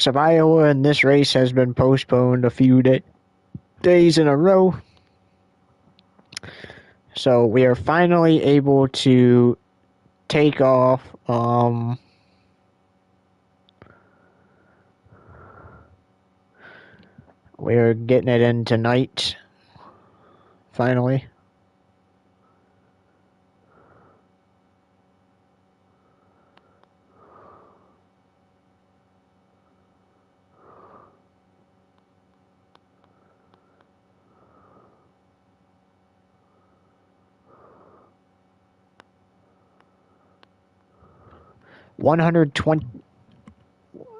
of Iowa, and this race has been postponed a few days in a row. So we are finally able to take off. We're getting it in tonight, finally.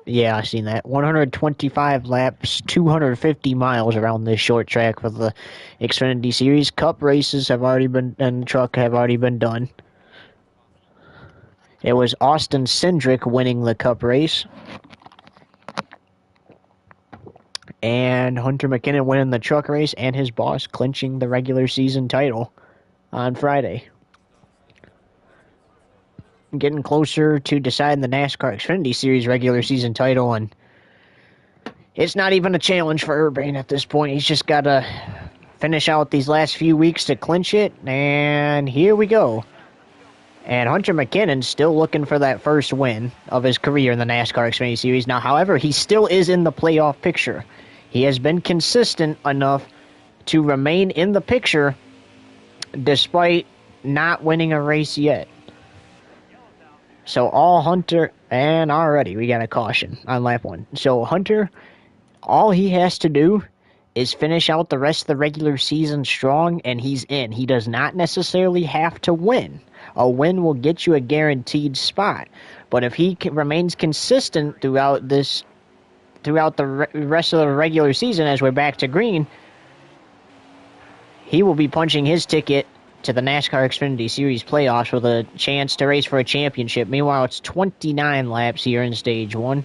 Yeah, I seen that. 125 laps, 250 miles around this short track for the Xfinity Series. Cup races have already been, and truck have already been done. It was Austin Cindric winning the Cup race, and Hunter McKinnon winning the truck race, and his boss clinching the regular season title on Friday. Getting closer to deciding the NASCAR Xfinity Series regular season title, and it's not even a challenge for Urban at this point. He's just got to finish out these last few weeks to clinch it, and here we go. And Hunter McKinnon's still looking for that first win of his career in the NASCAR Xfinity Series. Now, however, he still is in the playoff picture. He has been consistent enough to remain in the picture despite not winning a race yet. So all Hunter, and already we got a caution on lap 1. So Hunter, all he has to do is finish out the rest of the regular season strong, and he's in. He does not necessarily have to win. A win will get you a guaranteed spot. But if he remains consistent throughout the rest of the regular season as we're back to green, he will be punching his ticket to the NASCAR Xfinity Series playoffs with a chance to race for a championship. Meanwhile, it's 29 laps here in Stage 1.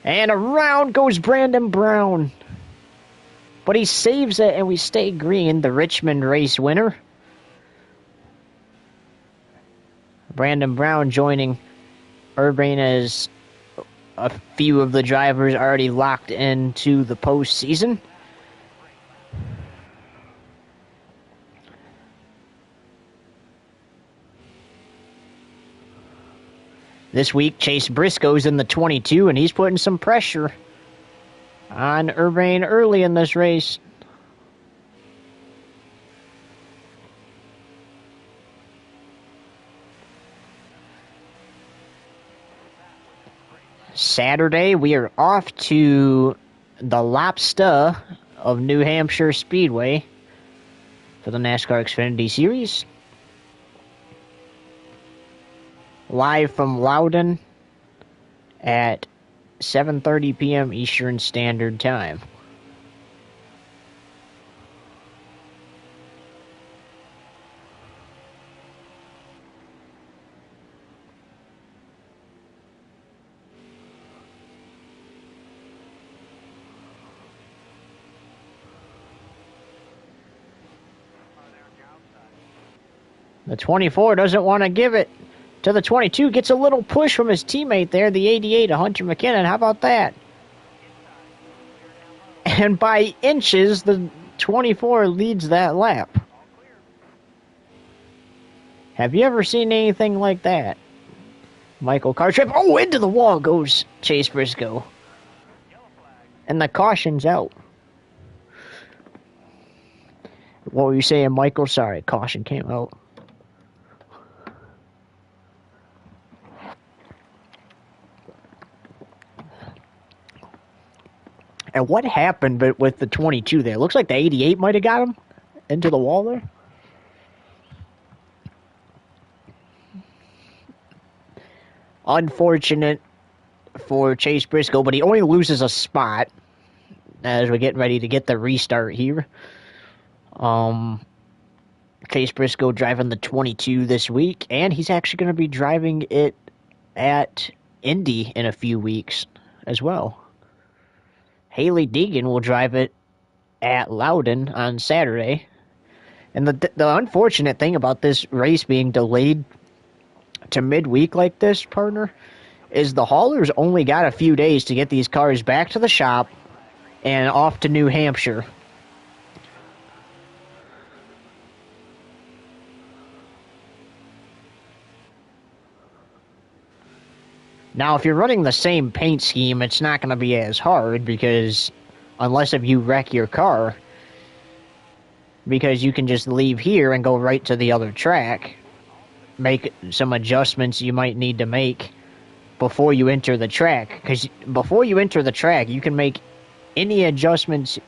And around goes Brandon Brown. But he saves it, and we stay green, the Richmond race winner. Brandon Brown joining Urban as a few of the drivers already locked into the postseason. This week, Chase Briscoe's in the 22, and he's putting some pressure on Urban early in this race. Saturday, we are off to the Lobster of New Hampshire Speedway for the NASCAR Xfinity Series. Live from Loudon at 7:30 p.m. Eastern Standard Time. The 24 doesn't want to give it to the 22. Gets a little push from his teammate there, the 88, Hunter McKinnon. How about that? And by inches, the 24 leads that lap. Have you ever seen anything like that? Michael Cartrip. Oh, into the wall goes Chase Briscoe. And the caution's out. What were you saying, Michael? Sorry, caution came out. And what happened with the 22 there? Looks like the 88 might have got him into the wall there. Unfortunate for Chase Briscoe, but he only loses a spot as we're getting ready to get the restart here. Chase Briscoe driving the 22 this week, and he's actually going to be driving it at Indy in a few weeks as well. Haley Deegan will drive it at Loudon on Saturday. And the unfortunate thing about this race being delayed to midweek like this, partner, is the haulers only got a few days to get these cars back to the shop and off to New Hampshire. Now, if you're running the same paint scheme, it's not going to be as hard because unless if you wreck your car, because you can just leave here and go right to the other track, make some adjustments you might need to make before you enter the track. Because before you enter the track, you can make any adjustments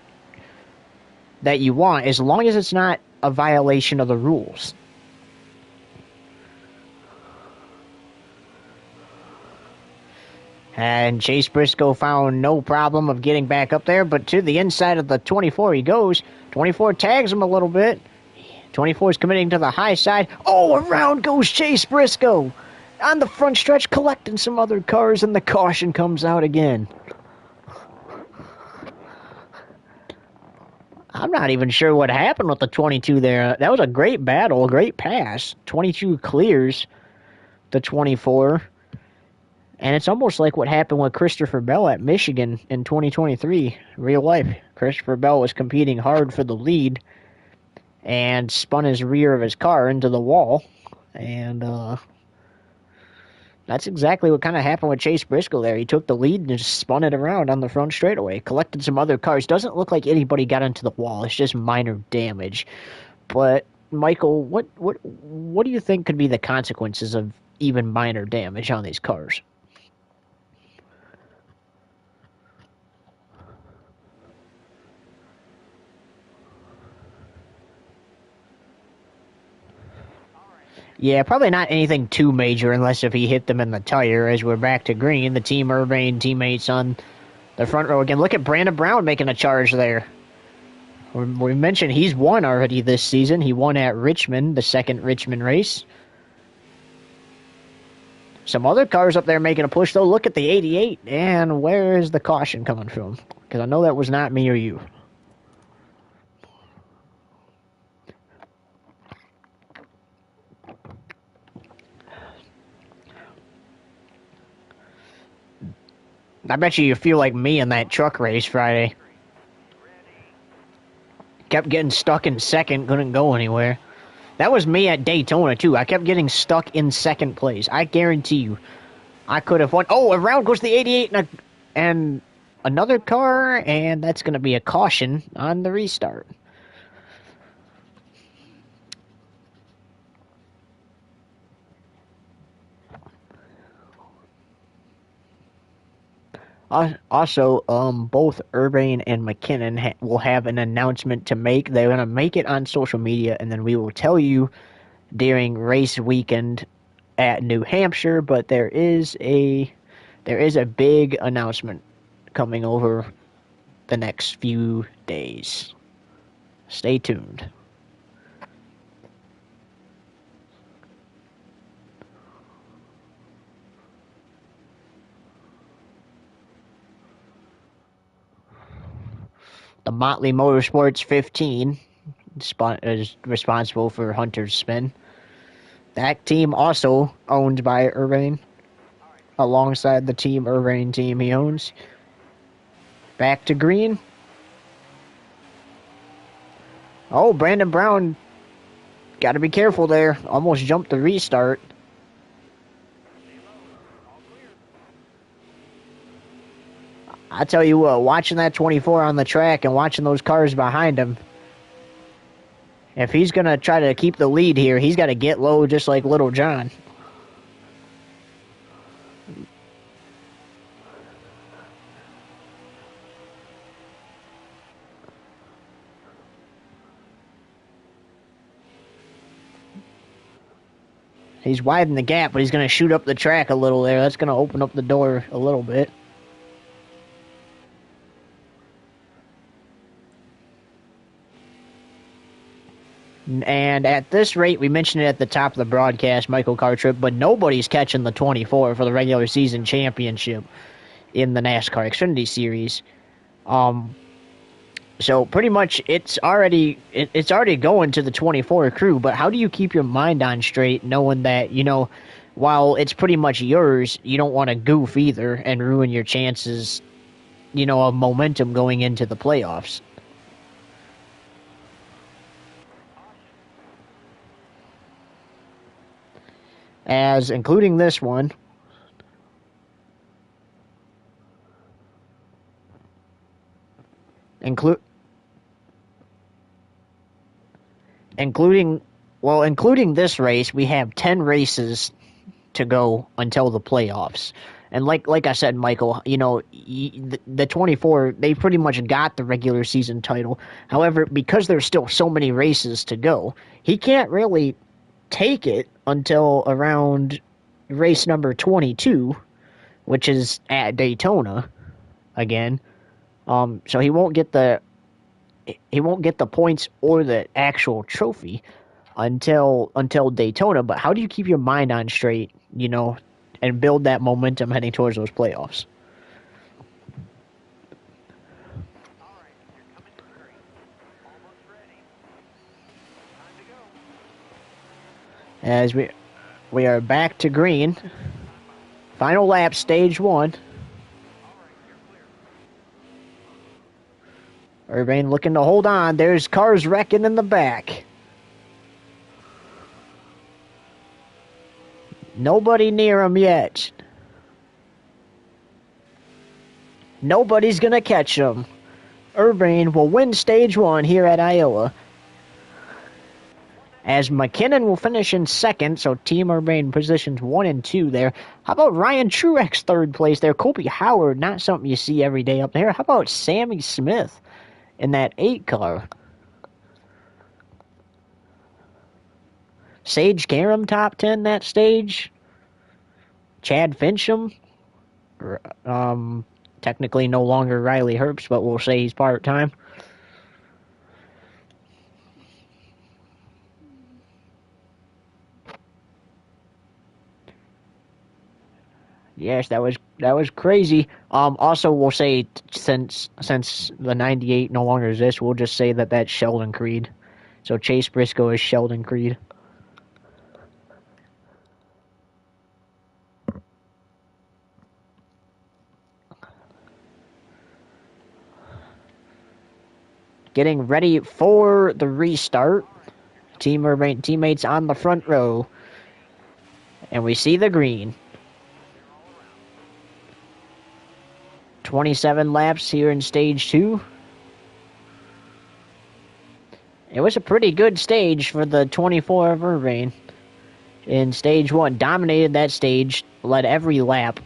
that you want as long as it's not a violation of the rules. And Chase Briscoe found no problem of getting back up there, but to the inside of the 24 he goes. 24 tags him a little bit. 24 is committing to the high side. Oh, around goes Chase Briscoe on the front stretch, collecting some other cars, and the caution comes out again. I'm not even sure what happened with the 22 there. That was a great battle, a great pass. 22 clears the 24. And it's almost like what happened with Christopher Bell at Michigan in 2023, real life. Christopher Bell was competing hard for the lead and spun his rear of his car into the wall. And that's exactly what kind of happened with Chase Briscoe there. He took the lead and just spun it around on the front straightaway, collected some other cars. Doesn't look like anybody got into the wall. It's just minor damage. But, Michael, what do you think could be the consequences of even minor damage on these cars? Yeah, probably not anything too major unless if he hit them in the tire as we're back to green. The Team Urbane teammates on the front row again. Look at Brandon Brown making a charge there. We mentioned he's won already this season. He won at Richmond, the second Richmond race. Some other cars up there making a push, though. Look at the 88. And where is the caution coming from? Because I know that was not me or you. I bet you feel like me in that truck race Friday. Kept getting stuck in second, couldn't go anywhere. That was me at Daytona, too. I kept getting stuck in second place. I guarantee you, I could have won. Oh, around goes the 88 and another car, and that's going to be a caution on the restart. Also, both Urbane and McKinnon will have an announcement to make. They're going to make it on social media, and then we will tell you during race weekend at New Hampshire. But there is a big announcement coming over the next few days. Stay tuned. The Motley Motorsports 15 is responsible for Hunter's spin. That team also owned by Urbane, alongside the Team Urbane team he owns. Back to green. Oh, Brandon Brown, got to be careful there. Almost jumped the restart. I tell you what, watching that 24 on the track and watching those cars behind him, if he's going to try to keep the lead here, he's got to get low just like Little John. He's widening the gap, but he's going to shoot up the track a little there. That's going to open up the door a little bit. And at this rate, we mentioned it at the top of the broadcast, Michael Cartrip, but nobody's catching the 24 for the regular season championship in the NASCAR Xfinity Series. So pretty much it's already going to the 24 crew, but how do you keep your mind on straight knowing that, while it's pretty much yours, you don't want to goof either and ruin your chances, of momentum going into the playoffs. As including this one, including including this race, we have 10 races to go until the playoffs. And like I said, Michael, the 24, they pretty much got the regular season title. However, because there's still so many races to go, he can't really take it until around race number 22, which is at Daytona again. So he won't get the points or the actual trophy until Daytona. But how do you keep your mind on straight, and build that momentum heading towards those playoffs? As we are back to green. Final lap, stage 1. Urbane looking to hold on. There's cars wrecking in the back. Nobody near him yet. Nobody's going to catch him. Urbane will win stage 1 here at Iowa. As McKinnon will finish in second, so Team Urbane positions 1 and 2 there. How about Ryan Truex third place there? Colby Howard, not something you see every day up there. How about Sammy Smith in that 8 car? Sage Karam top 10 that stage. Chad Fincham, technically no longer Riley Herbst, but we'll say he's part-time. Yes, that was crazy. Also, we'll say since the 98 no longer exists, we'll just say that's Sheldon Creed. So Chase Briscoe is Sheldon Creed. Getting ready for the restart. Team Urbane teammates on the front row. And we see the green. 27 laps here in stage 2. It was a pretty good stage for the 24 of Urbane. In stage 1, dominated that stage, led every lap.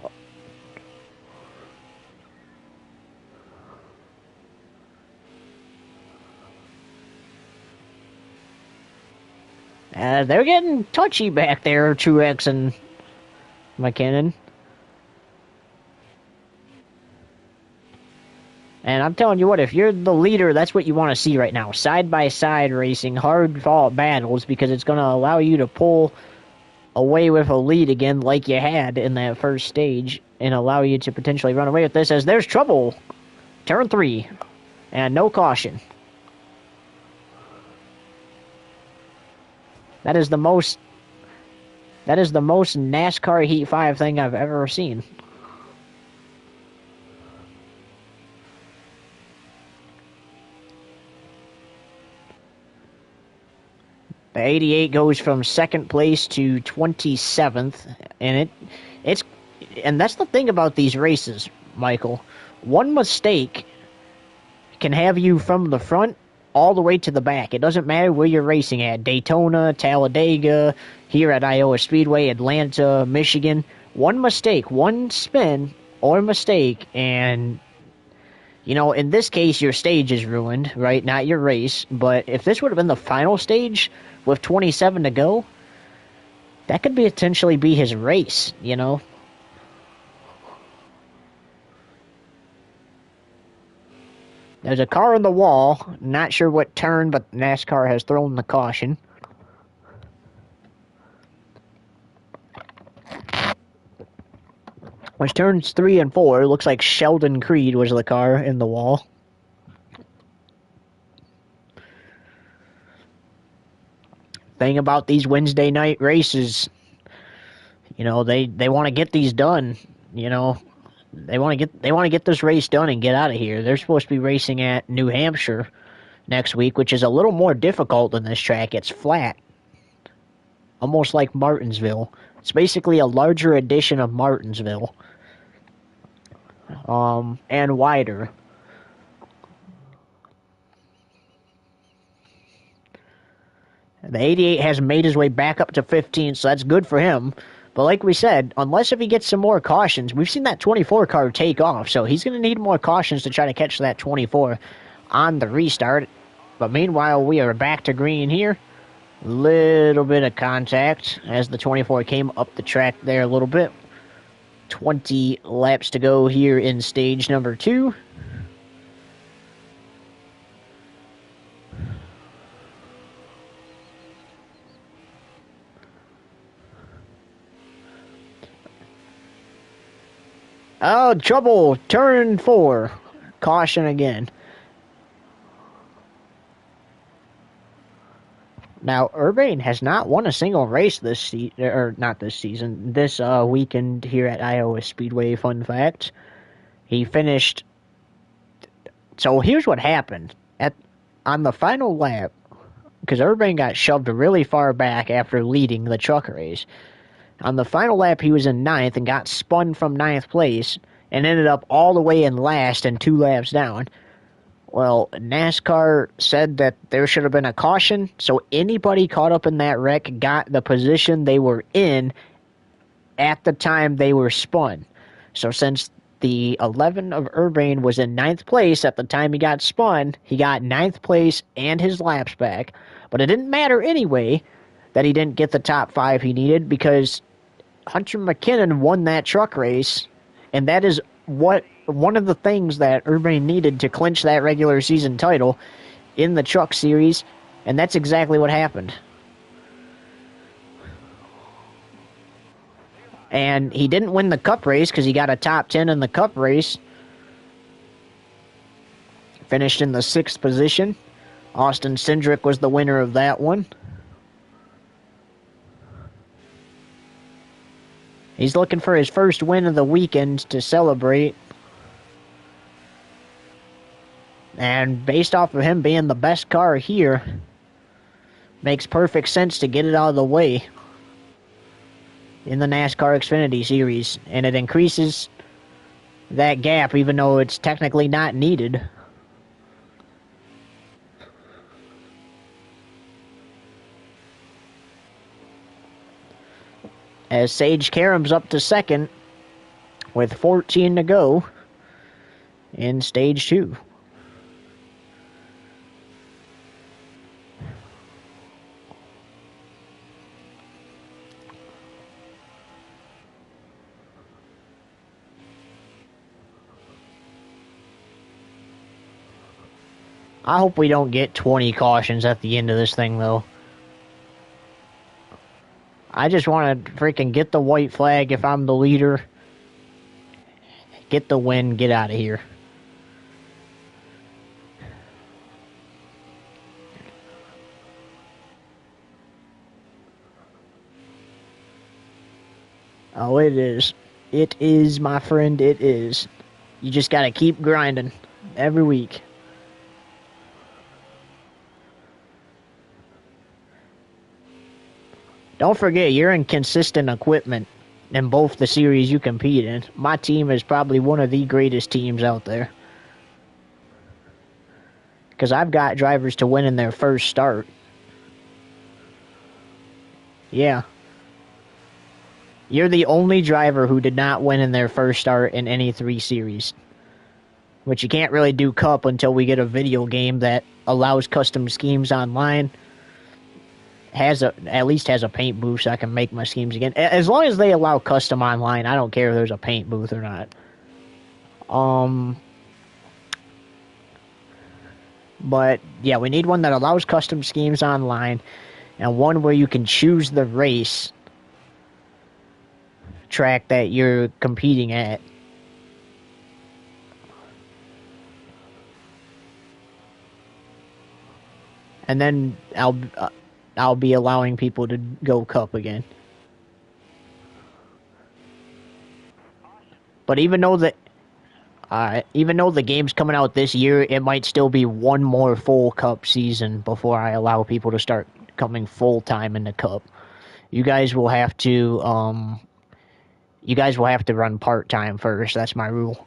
They're getting touchy back there, Truex and McKinnon. And I'm telling you what, if you're the leader, that's what you want to see right now. Side-by-side racing, hard-fought battles, because it's going to allow you to pull away with a lead again like you had in that first stage and allow you to potentially run away with this as there's trouble. Turn 3. And no caution. That is the most NASCAR Heat 5 thing I've ever seen. The 88 goes from second place to 27th, and and that's the thing about these races, Michael. One mistake can have you from the front all the way to the back. It doesn't matter where you're racing at. Daytona, Talladega, here at Iowa Speedway, Atlanta, Michigan. One mistake, one spin or mistake, and in this case, your stage is ruined, right? Not your race. But if this would have been the final stage with 27 to go, that could potentially be his race, There's a car on the wall. Not sure what turn, but NASCAR has thrown the caution. Which turns 3 and 4. Looks like Sheldon Creed was the car in the wall. Thing about these Wednesday night races, They want to get these done. They want to get this race done and get out of here. They're supposed to be racing at New Hampshire next week, which is a little more difficult than this track. It's flat, almost like Martinsville. It's basically a larger edition of Martinsville, and wider. The 88 has made his way back up to 15, so that's good for him. But like we said, unless if he gets some more cautions, we've seen that 24 car take off, so he's going to need more cautions to try to catch that 24 on the restart. But meanwhile, we are back to green here. Little bit of contact as the 24 came up the track there a little bit. 20 laps to go here in stage number 2. Oh, trouble! Turn 4. Caution again. Now, Urbane has not won a single race this this weekend here at Iowa Speedway. Fun fact: he finished. So here's what happened on the final lap, because Urbane got shoved really far back after leading the truck race. On the final lap, he was in 9th and got spun from 9th place and ended up all the way in last and 2 laps down. Well, NASCAR said that there should have been a caution, so anybody caught up in that wreck got the position they were in at the time they were spun. So since the 11 of Urbane was in 9th place at the time he got spun, he got 9th place and his laps back. But it didn't matter anyway that he didn't get the top 5 he needed, because Hunter McKinnon won that truck race, and that is one of the things that Urbane needed to clinch that regular season title in the truck series, and that's exactly what happened. And he didn't win the Cup race because he got a top 10 in the Cup race. Finished in the 6th position. Austin Cindric was the winner of that one. He's looking for his first win of the weekend to celebrate. And based off of him being the best car here, makes perfect sense to get it out of the way in the NASCAR Xfinity Series. And it increases that gap, even though it's technically not needed. As Sage Karam's up to 2nd with 14 to go in stage 2. I hope we don't get 20 cautions at the end of this thing, though. I just want to freaking get the white flag if I'm the leader. Get the win, get out of here. Oh, it is. It is, my friend, it is. You just gotta keep grinding every week. Don't forget, you're in consistent equipment in both the series you compete in. My team is probably one of the greatest teams out there, because I've got drivers to win in their first start. Yeah. You're the only driver who did not win in their first start in any 3 series. Which you can't really do Cup until we get a video game that allows custom schemes online. At least has a paint booth so I can make my schemes again. As long as they allow custom online, I don't care if there's a paint booth or not. But yeah, we need one that allows custom schemes online, and one where you can choose the race track that you're competing at. And then I'll be allowing people to go Cup again. But even though the game's coming out this year, it might still be one more full Cup season before I allow people to start coming full time in the Cup. You guys will have to run part time first. That's my rule.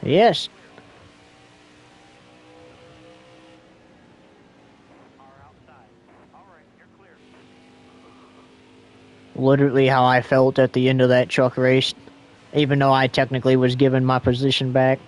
Yes. Literally how I felt at the end of that truck race, even though I technically was given my position back.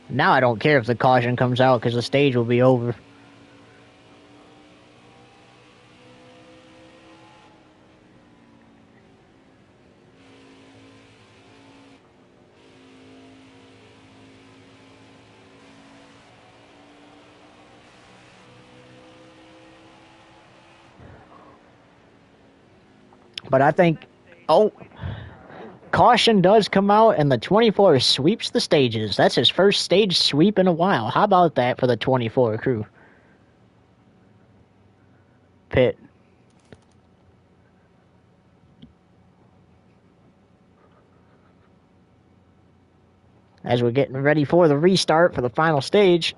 Now I don't care if the caution comes out because the stage will be over. But I think, caution does come out and the 24 sweeps the stages. That's his first stage sweep in a while. How about that for the 24 crew? Pit. As we're getting ready for the restart for the final stage.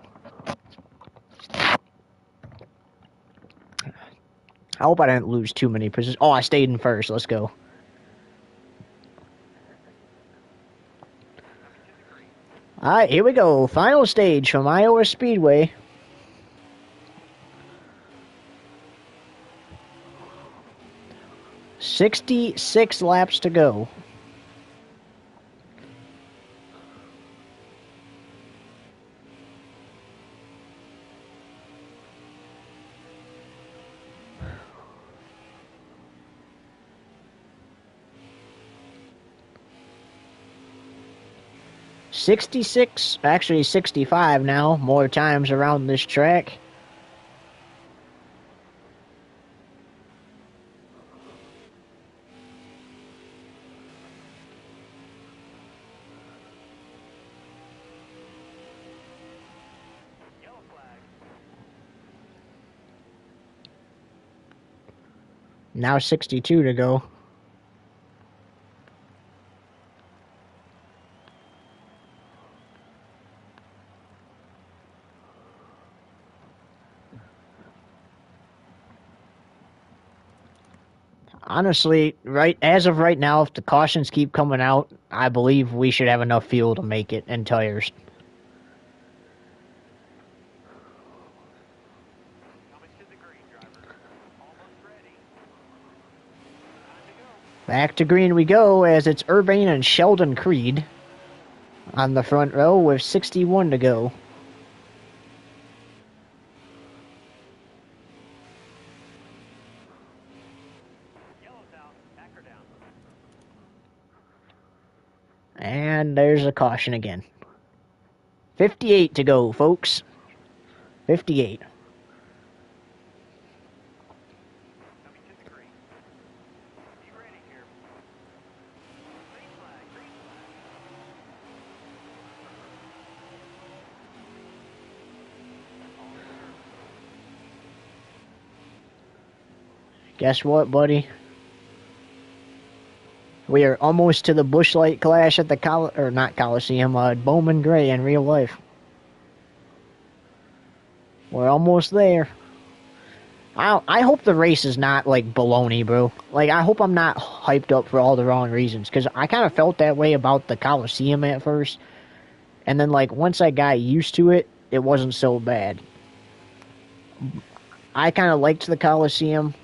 I hope I didn't lose too many positions. Oh, I stayed in first. Let's go. Alright, here we go. Final stage from Iowa Speedway. $66 laps to go. $66, actually $65 now, more times around this track. Now 62 to go. Honestly, as of right now, if the cautions keep coming out, I believe we should have enough fuel to make it and tires. Back to green we go as it's Urbane and Sheldon Creed on the front row with 61 to go. And there's a caution again. 58 to go, folks. 58. Guess what, buddy? We are almost to the Busch Light Clash at the not Coliseum, Bowman Gray in real life. We're almost there. I hope the race is not like baloney, bro. Like, I hope I'm not hyped up for all the wrong reasons, because I kind of felt that way about the Coliseum at first, and then like once I got used to it, it wasn't so bad. I kind of liked the Coliseum.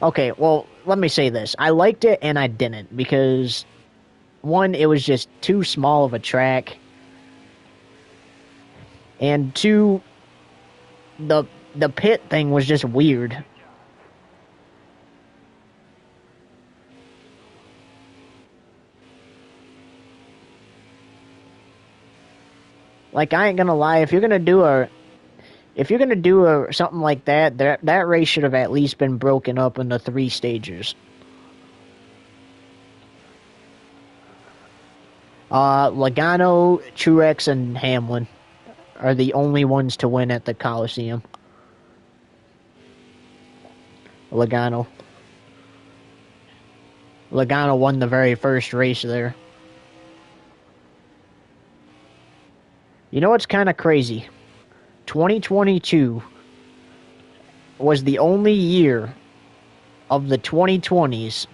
Okay, well, let me say this. I liked it and I didn't because, one, it was just too small of a track, and two, the the pit thing was just weird. Like, I ain't gonna lie, if you're gonna do something like that, that race should have at least been broken up into 3 stages. Logano, Truex, and Hamlin are the only ones to win at the Coliseum. Logano. Logano won the very first race there. You know what's kind of crazy? 2022 was the only year of the 2020s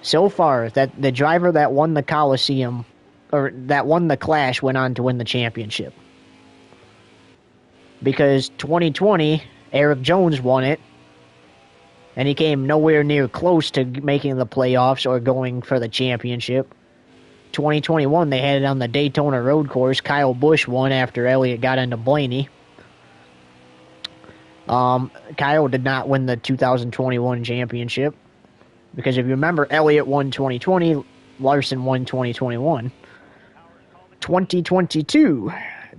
so far that the driver that won the Coliseum, or that won the Clash, went on to win the championship. Because 2020, Eric Jones won it, and he came nowhere near close to making the playoffs or going for the championship. 2021, they had it on the Daytona road course. Kyle Busch won after Elliott got into Blaney. Kyle did not win the 2021 championship, because if you remember, Elliott won 2020, Larson won 2021. 2022,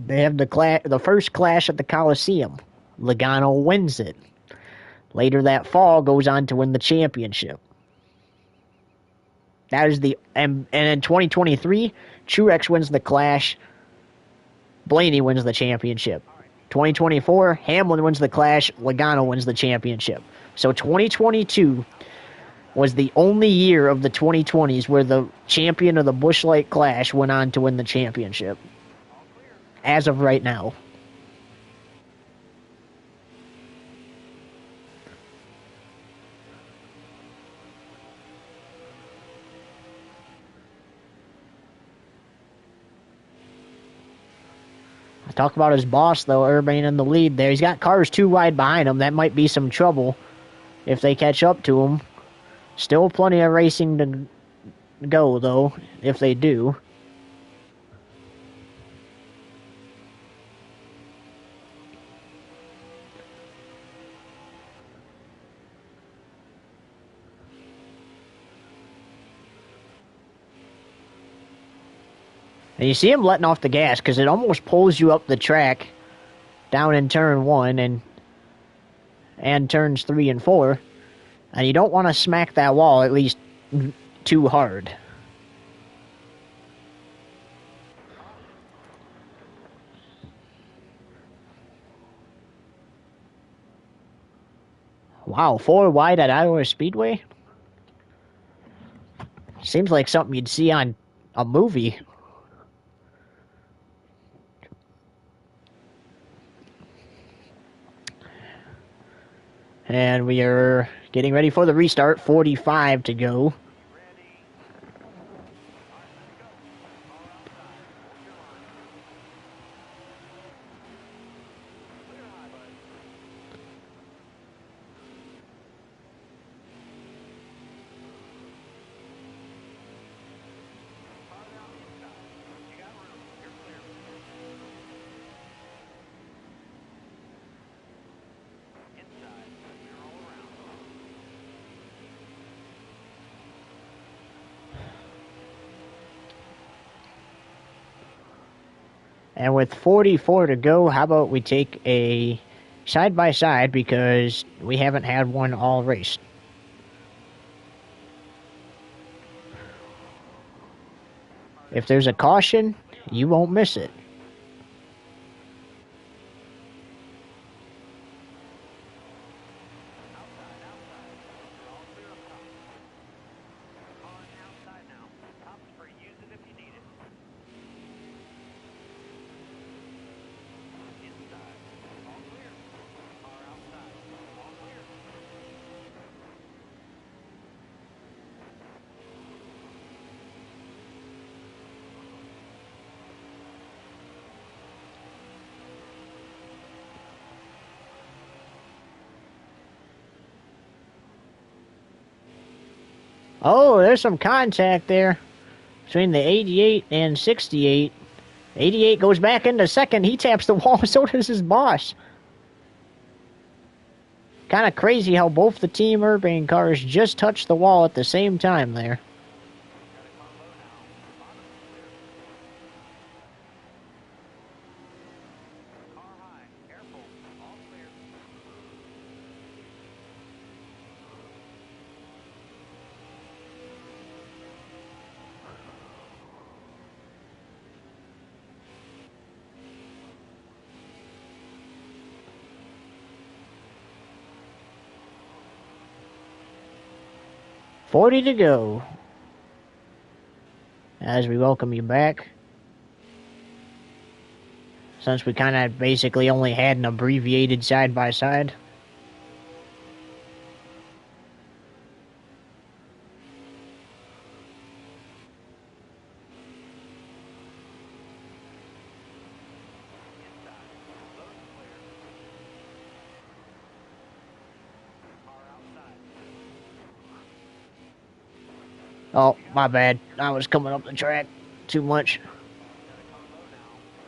they have the first Clash at the Coliseum. Logano wins it. Later that fall, goes on to win the championship. That is and in 2023, Truex wins the Clash. Blaney wins the championship. 2024, Hamlin wins the Clash. Logano wins the championship. So 2022 was the only year of the 2020s where the champion of the Busch Light Clash went on to win the championship. As of right now. Talk about his boss, though, Urban in the lead there. He's got cars too wide behind him. That might be some trouble if they catch up to him. Still plenty of racing to go, though, if they do. And you see him letting off the gas because it almost pulls you up the track down in turn 1 and turns 3 and 4. And you don't want to smack that wall at least too hard. Wow, 4 wide at Iowa Speedway? Seems like something you'd see on a movie. And we are getting ready for the restart. 45 to go. And with 44 to go, how about we take a side-by-side because we haven't had one all race. If there's a caution, you won't miss it. Oh, there's some contact there between the 88 and 68. 88 goes back into second. He taps the wall. So does his boss. Kind of crazy how both the Team Urbane cars just touched the wall at the same time there. .40 to go. As we welcome you back. Since we kind of basically only had an abbreviated side-by-side. Oh, my bad. I was coming up the track too much.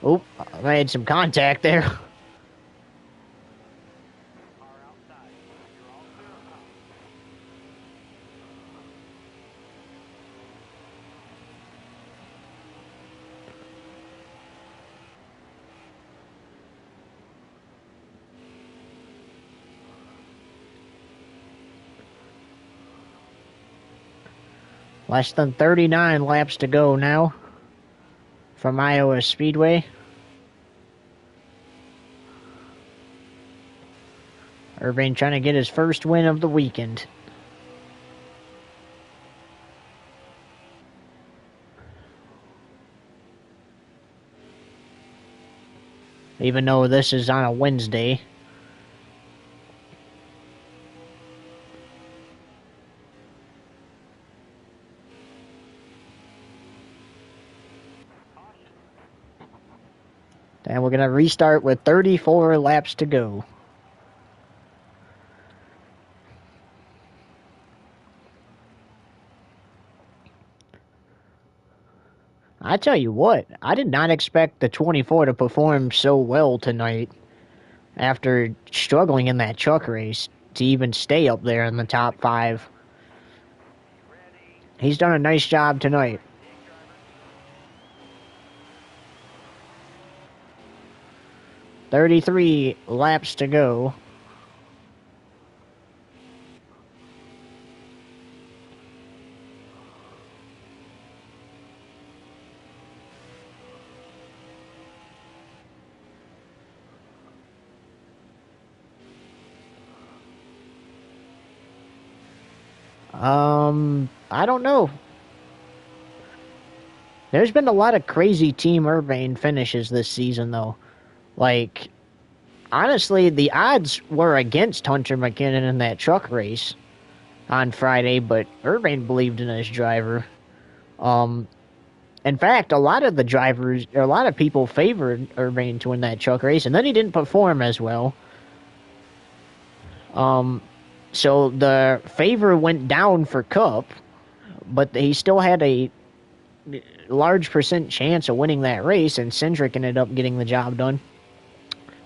Oop, I made some contact there. Less than 39 laps to go now from Iowa Speedway. Urbane trying to get his first win of the weekend. Even though this is on a Wednesday. And we're going to restart with 34 laps to go. I tell you what, I did not expect the 24 to perform so well tonight after struggling in that truck race to even stay up there in the top 5. He's done a nice job tonight. .33 laps to go. I don't know. There's been a lot of crazy Team Urbane finishes this season, though. Like, honestly, the odds were against Hunter McKinnon in that truck race on Friday, but Urbane believed in his driver. In fact, a lot of people favored Urbane to win that truck race, and then he didn't perform as well. So the favor went down for Cup, but he still had a large percent chance of winning that race, and Cindric ended up getting the job done.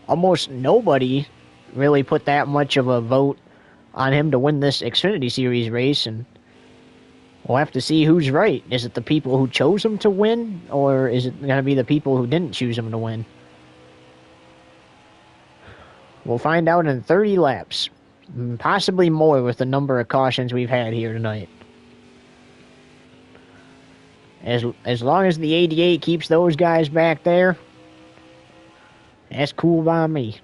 Almost nobody really put that much of a vote on him to win this Xfinity Series race, and we'll have to see who's right. Is it the people who chose him to win, or is it going to be the people who didn't choose him to win? We'll find out in 30 laps. Possibly more with the number of cautions we've had here tonight. As long as the 88 keeps those guys back there, that's cool by me.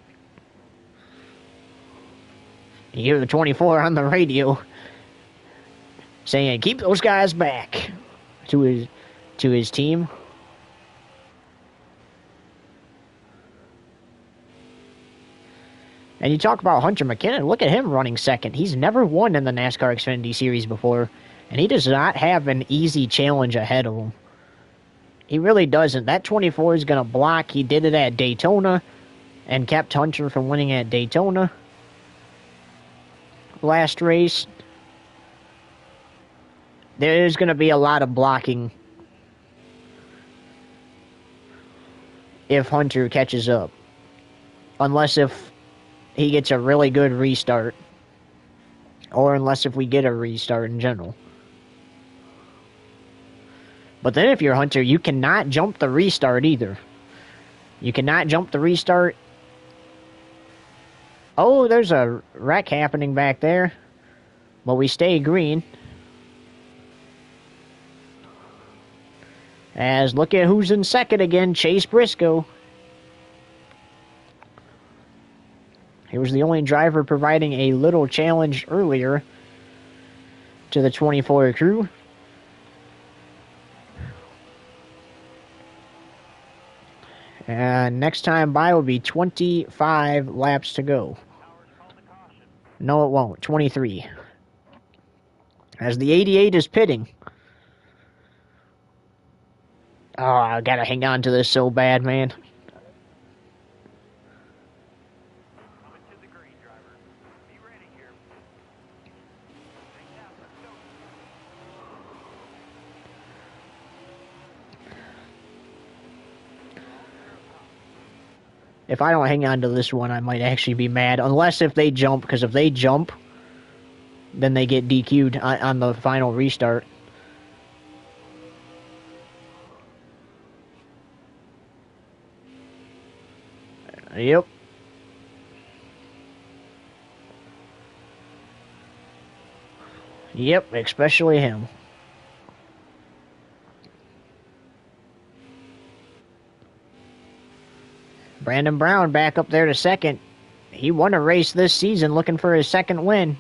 You hear the 24 on the radio saying, keep those guys back to his team. And you talk about Hunter McKinnon, look at him running second. He's never won in the NASCAR Xfinity Series before, and he does not have an easy challenge ahead of him. He really doesn't. That 24 is going to block. He did it at Daytona and kept Hunter from winning at Daytona last race. there's going to be a lot of blocking if Hunter catches up. Unless if he gets a really good restart. Or unless if we get a restart in general. But then if you're Hunter, you cannot jump the restart either. You cannot jump the restart. Oh, there's a wreck happening back there. But we stay green. As look at who's in second again, Chase Briscoe. He was the only driver providing a little challenge earlier to the 24 crew. And next time by will be 25 laps to go. No, it won't. 23. As the 88 is pitting. Oh, I gotta hang on to this so bad, man. If I don't hang on to this one, I might actually be mad. Unless if they jump, because if they jump, then they get DQ'd on the final restart. Yep. Yep, especially him. Brandon Brown back up there to second. He won a race this season looking for his second win.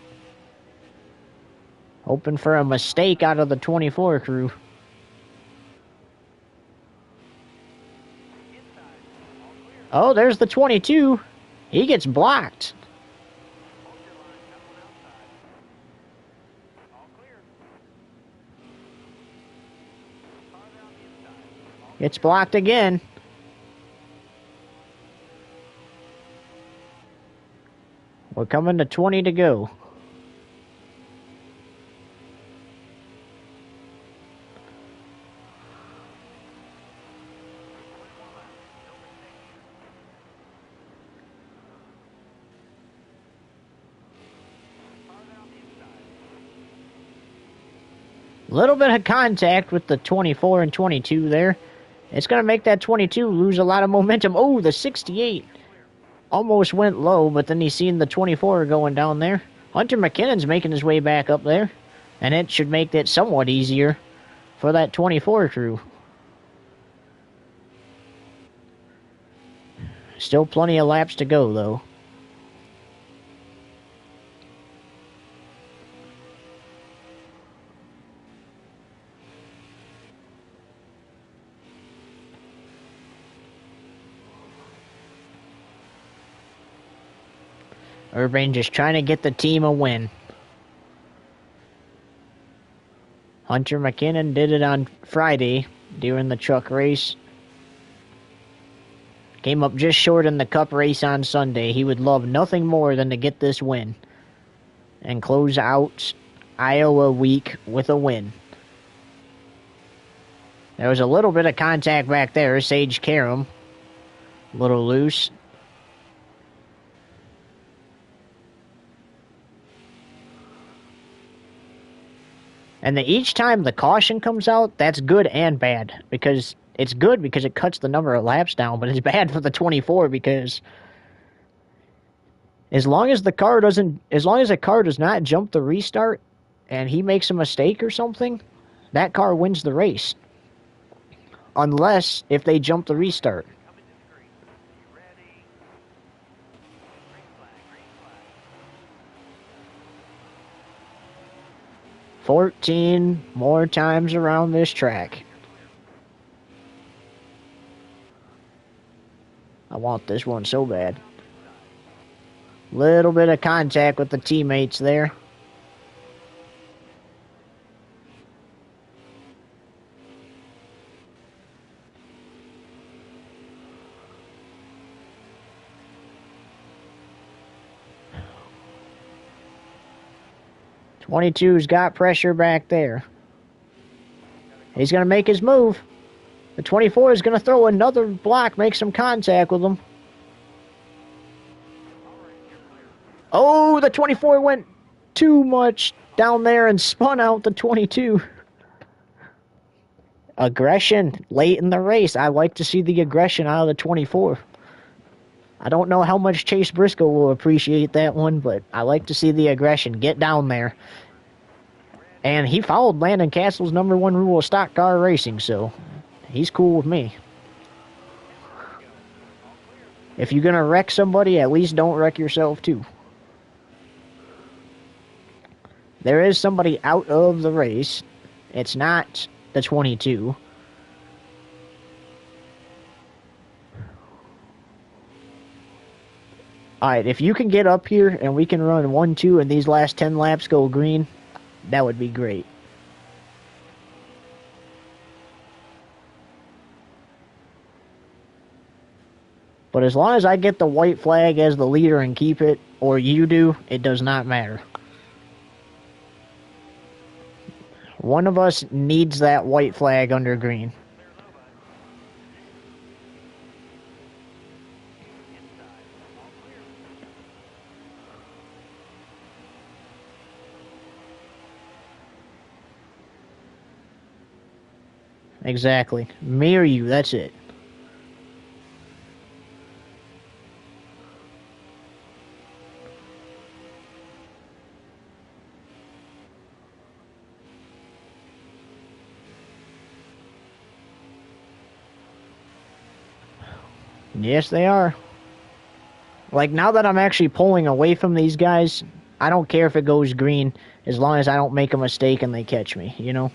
Hoping for a mistake out of the 24 crew. Oh, there's the 22. He gets blocked. Gets blocked again. We're coming to 20 to go. Little bit of contact with the 24 and 22 there. It's going to make that 22 lose a lot of momentum. Oh, the 68 almost went low, but then he's seen the 24 going down there. Hunter McKinnon's making his way back up there, and it should make it somewhat easier for that 24 crew. Still plenty of laps to go, though. Urban just trying to get the team a win. Hunter McKinnon did it on Friday during the truck race. Came up just short in the Cup race on Sunday. He would love nothing more than to get this win and close out Iowa week with a win. There was a little bit of contact back there. Sage Karam, a little loose. And each time the caution comes out, that's good and bad. Because it's good because it cuts the number of laps down, but it's bad for the 24 because as long as a car does not jump the restart and he makes a mistake or something, that car wins the race. Unless if they jump the restart. $14 more times around this track. I want this one so bad. Little bit of contact with the teammates there. '22's got pressure back there. He's going to make his move. The 24 is going to throw another block, make some contact with him. Oh, the 24 went too much down there and spun out the 22. Aggression late in the race. I like to see the aggression out of the 24. I don't know how much Chase Briscoe will appreciate that one, but I like to see the aggression. Get down there. And he followed Landon Castle's #1 rule of stock car racing, so he's cool with me. If you're going to wreck somebody, at least don't wreck yourself too. There is somebody out of the race. It's not the 22. Alright, if you can get up here and we can run 1-2 and these last 10 laps go green, that would be great. But as long as I get the white flag as the leader and keep it, or you do, it does not matter. One of us needs that white flag under green. Exactly. Me or you, that's it. Yes, they are. Like, now that I'm actually pulling away from these guys, I don't care if it goes green, as long as I don't make a mistake and they catch me, you know?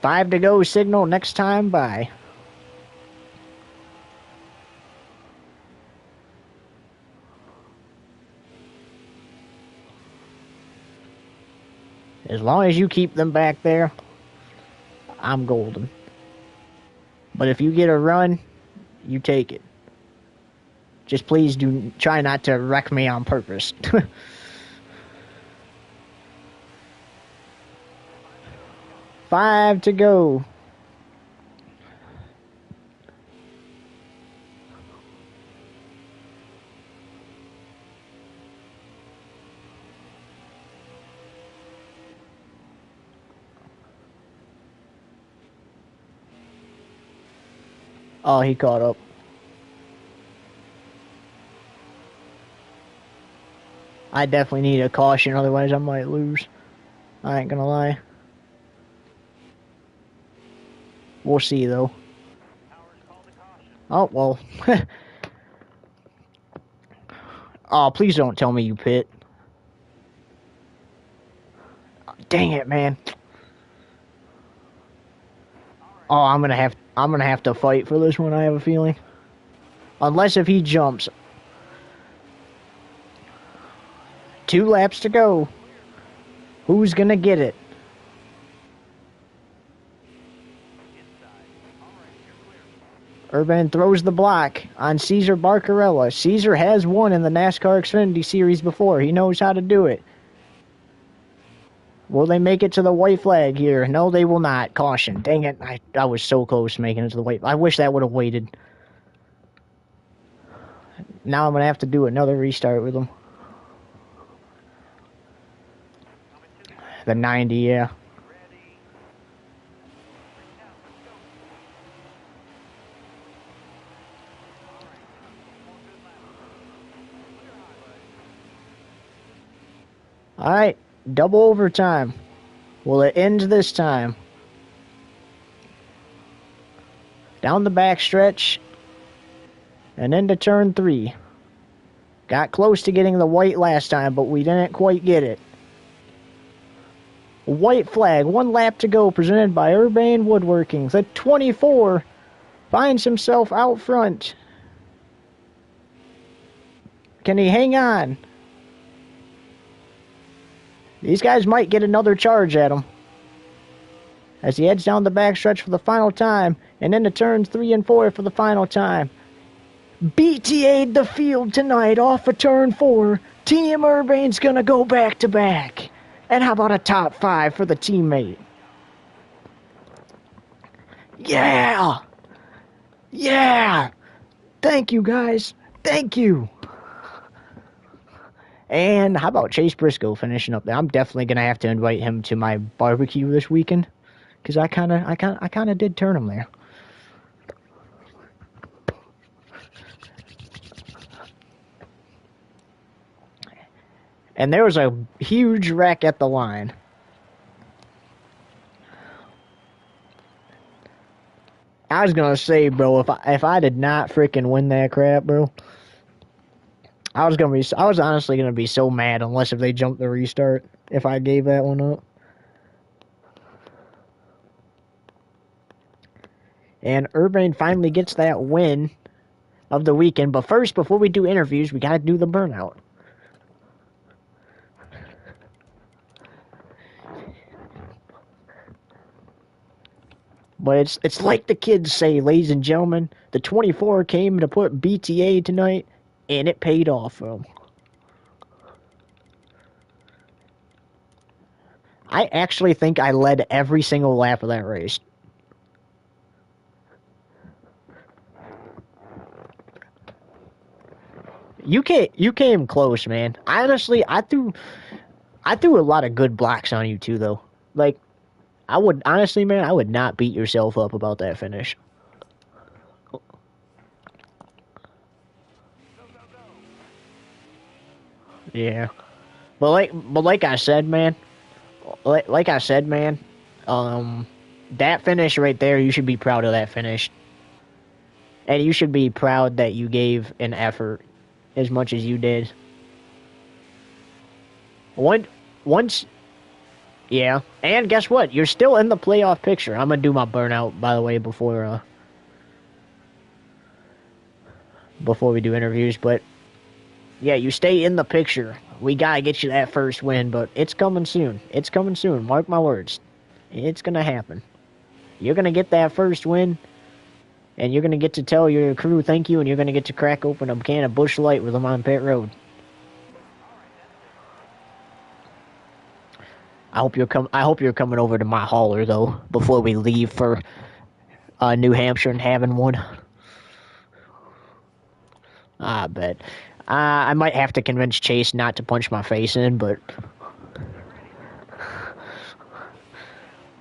Five to go signal next time, bye. As long as you keep them back there, I'm golden. But if you get a run, you take it. Just please do try not to wreck me on purpose. 5 to go. Oh, he caught up. I definitely need a caution, otherwise I might lose. I ain't gonna lie. We'll see, though. Oh, well. Oh, please don't tell me you pit. Dang it, man. Oh, I'm gonna have to fight for this one, I have a feeling. Unless if he jumps. 2 laps to go. Who's gonna get it? Urban throws the block on Cesar Barcarella. Cesar has won in the NASCAR Xfinity Series before. He knows how to do it. Will they make it to the white flag here? No, they will not. Caution. Dang it. I was so close to making it to the white. I wish that would have waited. Now I'm going to have to do another restart with them. The 90, yeah. Alright, double overtime. Will it end this time? Down the backstretch. And into turn 3. Got close to getting the white last time, but we didn't quite get it. White flag, 1 lap to go, presented by Urbane Woodworking. The 24 finds himself out front. Can he hang on? These guys might get another charge at him. as he heads down the backstretch for the final time, and into turns 3 and 4 for the final time. BTA'd the field tonight off of turn 4. Team Urbane's gonna go back-to-back. And how about a top 5 for the teammate? Yeah! Yeah! Thank you, guys. Thank you. And how about Chase Briscoe finishing up there? I'm definitely gonna have to invite him to my barbecue this weekend, because I kind of did turn him there. And there was a huge wreck at the line. I was gonna say, bro, if I did not freaking win that crap, bro, I was honestly gonna be so mad unless if they jumped the restart if I gave that one up. And Urbane finally gets that win of the weekend. But first, before we do interviews, we gotta do the burnout. But it's like the kids say, ladies and gentlemen, the 24 came to put BTA tonight, and it paid off for them. I actually think I led every single lap of that race. You came close, man. Honestly, I threw a lot of good blocks on you too, though. Like, I would honestly, man, I would not beat yourself up about that finish. Yeah, but like I said, man, that finish right there, you should be proud of that finish, and you should be proud that you gave an effort as much as you did. Once, yeah, and guess what? You're still in the playoff picture. I'm gonna do my burnout, by the way, before we do interviews, but yeah, you stay in the picture. We gotta get you that first win, but it's coming soon. It's coming soon. Mark my words. It's gonna happen. You're gonna get that first win, and you're gonna get to tell your crew thank you, and you're gonna get to crack open a can of Busch Light with them on pit road. I hope you're coming over to my hauler though before we leave for New Hampshire and having one. I bet. I might have to convince Chase not to punch my face in, but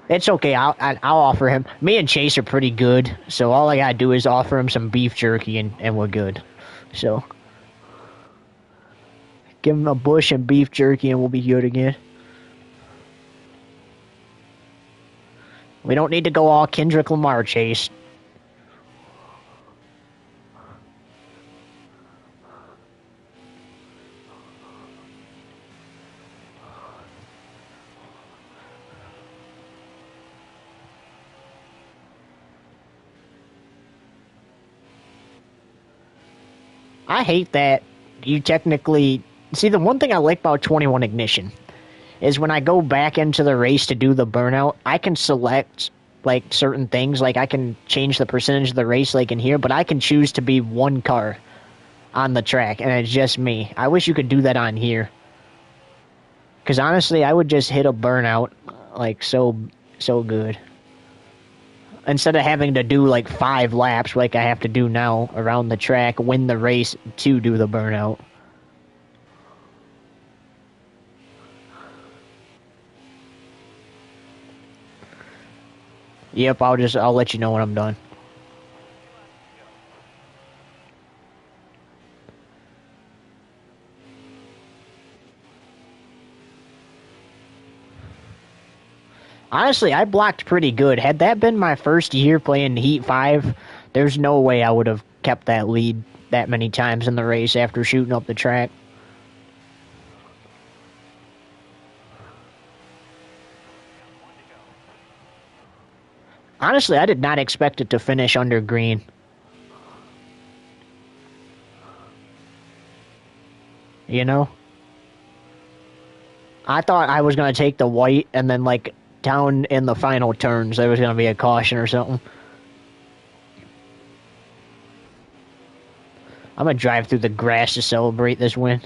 it's okay. I'll offer him. Me and Chase are pretty good, so all I gotta do is offer him some beef jerky and we're good. So give him a Busch and beef jerky and we'll be good again. We don't need to go all Kendrick Lamar, Chase. I hate that you technically... See, the one thing I like about 21 Ignition is when I go back into the race to do the burnout, I can select, like, certain things. Like, I can change the percentage of the race, like in here, but I can choose to be one car on the track, and it's just me. I wish you could do that on here. Because, honestly, I would just hit a burnout, like, so good. Instead of having to do, like, 5 laps like I have to do now around the track, win the race to do the burnout. Yep, I'll let you know when I'm done. Honestly, I blocked pretty good. Had that been my first year playing Heat 5, there's no way I would have kept that lead that many times in the race after shooting up the track. Honestly, I did not expect it to finish under green. You know? I thought I was going to take the white and then, like, down in the final turns there was going to be a caution or something. I'm going to drive through the grass to celebrate this win.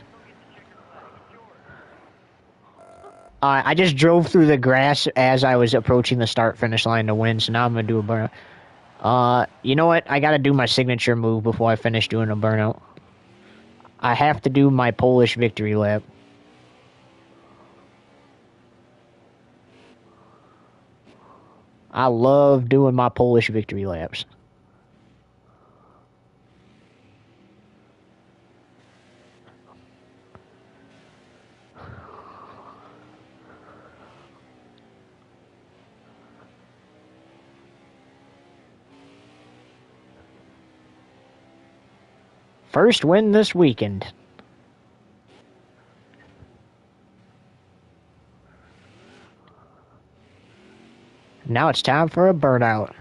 I just drove through the grass as I was approaching the start-finish line to win, so now I'm going to do a burnout. You know what? I got to do my signature move before I finish doing a burnout. I have to do my Polish victory lap. I love doing my Polish victory laps. First win this weekend. Now it's time for a burnout.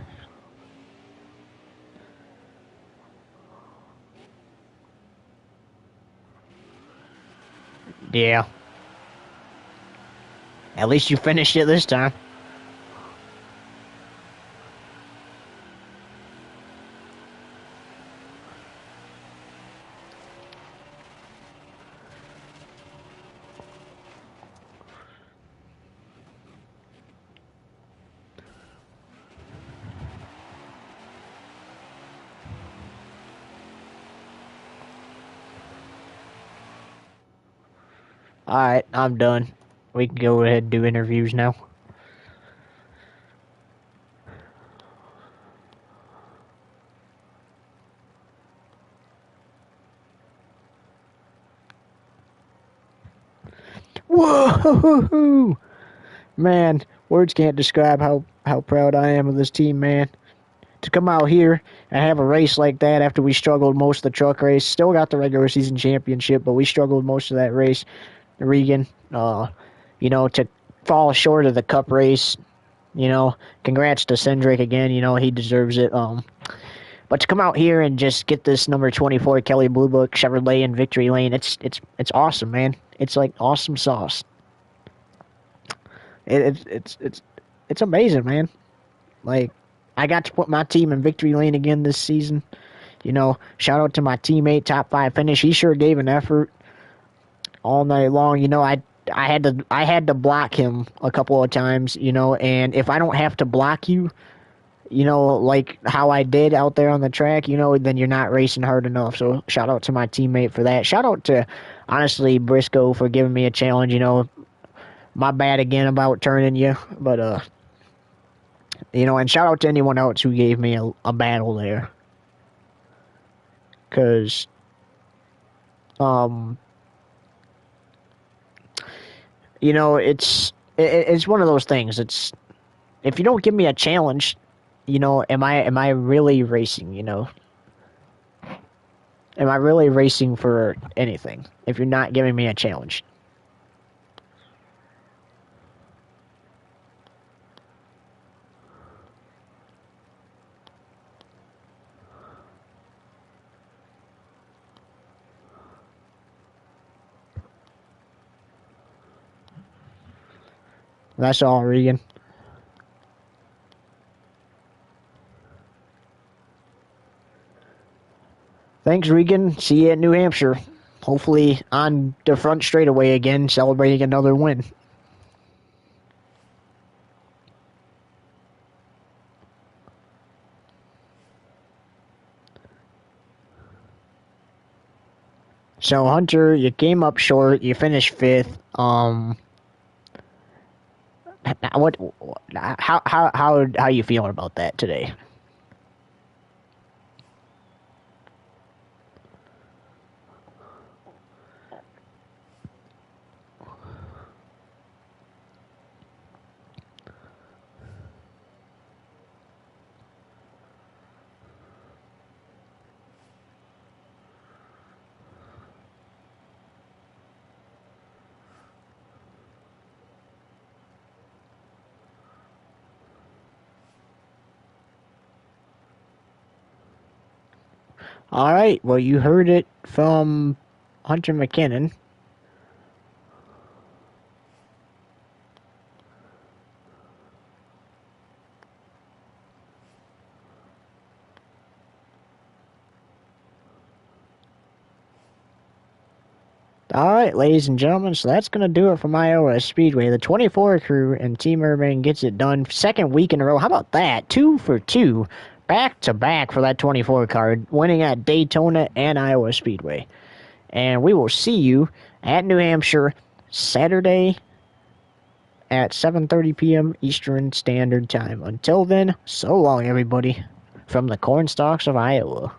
Yeah. At least you finished it this time. Alright, I'm done. We can go ahead and do interviews now. Whoa! Man, words can't describe how proud I am of this team, man. To come out here and have a race like that after we struggled most of the truck race. Still got the regular season championship, but we struggled most of that race. Regan, to fall short of the cup race, congrats to Cindric again. He deserves it. But to come out here and just get this number 24 Kelly Blue Book Chevrolet in victory lane, it's awesome, man. It's like awesome sauce. It's amazing, man. Like, I got to put my team in victory lane again this season. Shout out to my teammate, top 5 finish. He sure gave an effort all night long. I had to block him a couple of times, and if I don't have to block you, like how I did out there on the track, then you're not racing hard enough. So shout out to my teammate for that. Shout out to, honestly, Briscoe for giving me a challenge. My bad again about turning you, but and shout out to anyone else who gave me a battle there. Because, it's one of those things. It's, if you don't give me a challenge, am I really racing, Am I really racing for anything if you're not giving me a challenge? That's all, Regan. Thanks, Regan. See you at New Hampshire. Hopefully on the front straightaway again, celebrating another win. So, Hunter, you came up short. You finished 5th. How you feeling about that today? All right. Well, you heard it from Hunter McKinnon. All right, ladies and gentlemen, so that's going to do it from Iowa Speedway. The 24 crew and Team Urban gets it done. Second week in a row. How about that? 2 for 2, back to back for that 24 card, winning at Daytona and Iowa Speedway. And we will see you at New Hampshire Saturday at 7:30 p.m. Eastern Standard Time. Until then, so long, everybody, from the cornstalks of Iowa.